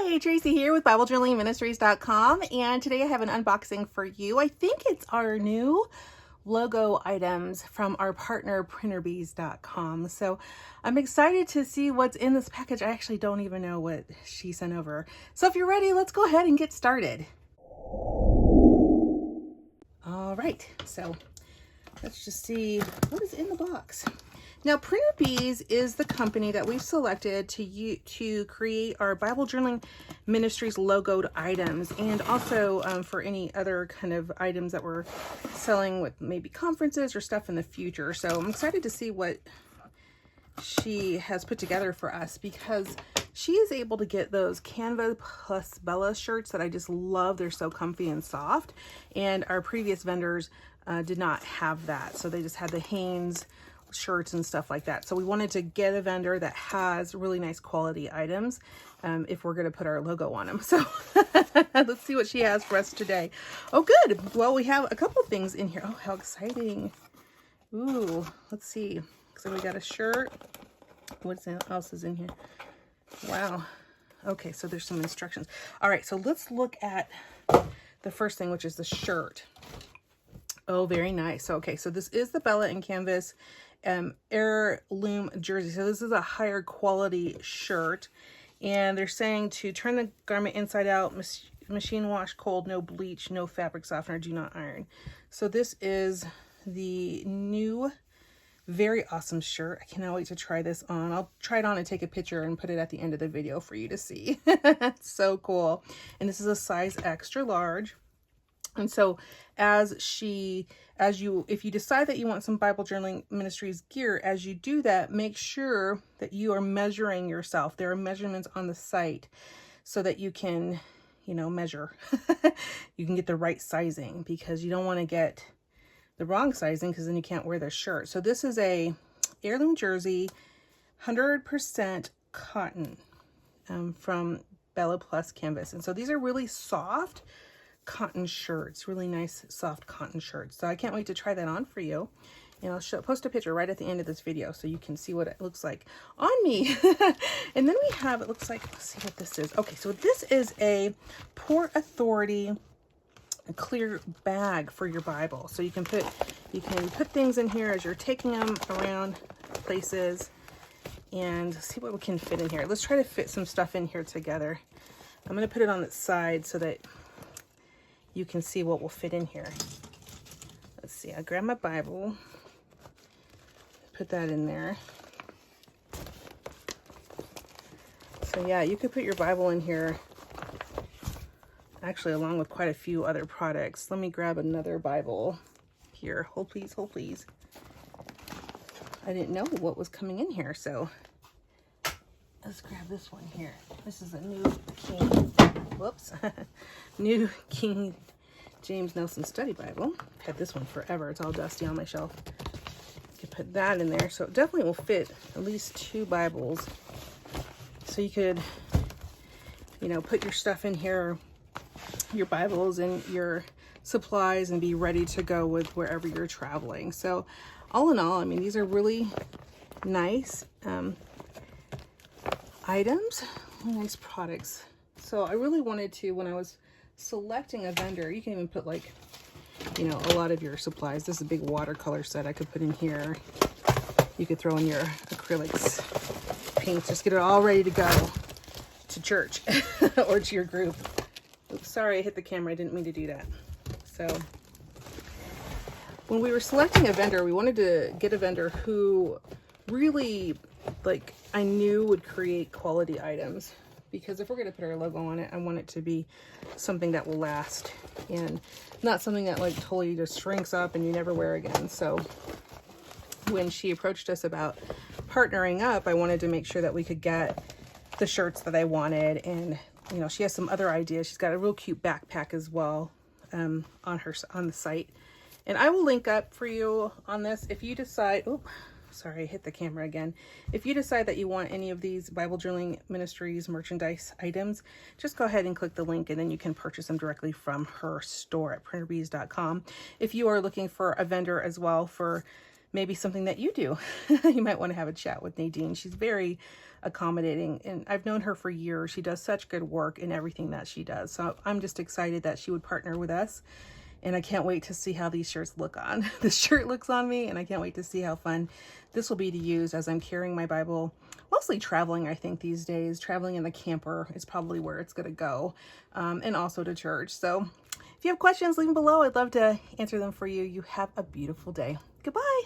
Hi, Tracy here with BibleJournalingMinistries.com, and today I have an unboxing for you. I think it's our new logo items from our partner printerbees.com. So I'm excited to see what's in this package. I actually don't even know what she sent over. So if you're ready, let's go ahead and get started. All right, so let's just see what is in the box. Now, Printer Bees is the company that we've selected to create our Bible Journaling Ministries logoed items, and also for any other kind of items that we're selling with maybe conferences or stuff in the future. So I'm excited to see what she has put together for us, because she is able to get those Canva plus Bella shirts that I just love. They're so comfy and soft, and our previous vendors did not have that. So they just had the Hanes shirts and stuff like that. So we wanted to get a vendor that has really nice quality items if we're going to put our logo on them. So let's see what she has for us today. Oh, good. Well, we have a couple things in here. Oh, how exciting. Ooh, let's see. So we got a shirt. What else is in here? Wow. Okay, so there's some instructions. All right, so let's look at the first thing, which is the shirt. Oh, very nice. So, okay, so this is the Bella and Canvas heirloom jersey. So this is a higher quality shirt, and they're saying to turn the garment inside out, machine wash cold, no bleach, no fabric softener, do not iron. So this is the new, very awesome shirt. I cannot wait to try this on. I'll try it on and take a picture and put it at the end of the video for you to see. It's so cool. And this is a size extra large. And so if you decide that you want some Bible Journaling Ministries gear, as you do that, make sure that you are measuring yourself. There are measurements on the site so that you can, measure. You can get the right sizing, because you don't want to get the wrong sizing, because then you can't wear the shirt. So this is a heirloom jersey, 100% cotton from Bella Plus Canvas. And so these are really soft cotton shirts, really nice soft cotton shirts. So I can't wait to try that on for you, and I'll post a picture right at the end of this video so you can see what it looks like on me. And then we have, it looks like, let's see what this is. Okay, so this is a Port Authority clear bag for your Bible. So you can put things in here as you're taking them around places, and see what we can fit in here. Let's try to fit some stuff in here together. I'm going to put it on its side so that you can see what will fit in here. Let's see, I grab my Bible, put that in there. So yeah, you could put your Bible in here, actually along with quite a few other products. Let me grab another Bible here. Hold please, hold please. I didn't know what was coming in here, so let's grab this one here. This is a New King James Nelson Study Bible. I've had this one forever. It's all dusty on my shelf. You can put that in there. So it definitely will fit at least 2 Bibles. So you could, put your stuff in here, your Bibles and your supplies, and be ready to go with wherever you're traveling. So all in all, I mean, these are really nice items, nice products. So I really wanted to, when I was selecting a vendor, you can even put a lot of your supplies. This is a big watercolor set I could put in here. You could throw in your acrylics, paints, just get it all ready to go to church or to your group. Oops, sorry, I hit the camera. I didn't mean to do that. So when we were selecting a vendor, we wanted to get a vendor who really, I knew would create quality items. Because if we're going to put our logo on it, I want it to be something that will last, and not something that totally just shrinks up and you never wear again. So when she approached us about partnering up, I wanted to make sure that we could get the shirts that I wanted. And, she has some other ideas. She's got a real cute backpack as well on the site. And I will link up for you on this if you decide, sorry, I hit the camera again. If you decide that you want any of these Bible Journaling Ministries merchandise items, just go ahead and click the link, and then you can purchase them directly from her store at printerbees.com. If you are looking for a vendor as well for maybe something that you do, you might want to have a chat with Nadine. She's very accommodating. And I've known her for years. She does such good work in everything that she does. So I'm just excited that she would partner with us. And I can't wait to see how these shirts look on. This shirt looks on me, and I can't wait to see how fun this will be to use as I'm carrying my Bible. Mostly traveling, I think, these days. Traveling in the camper is probably where it's going to go, and also to church. So if you have questions, leave them below. I'd love to answer them for you. You have a beautiful day. Goodbye.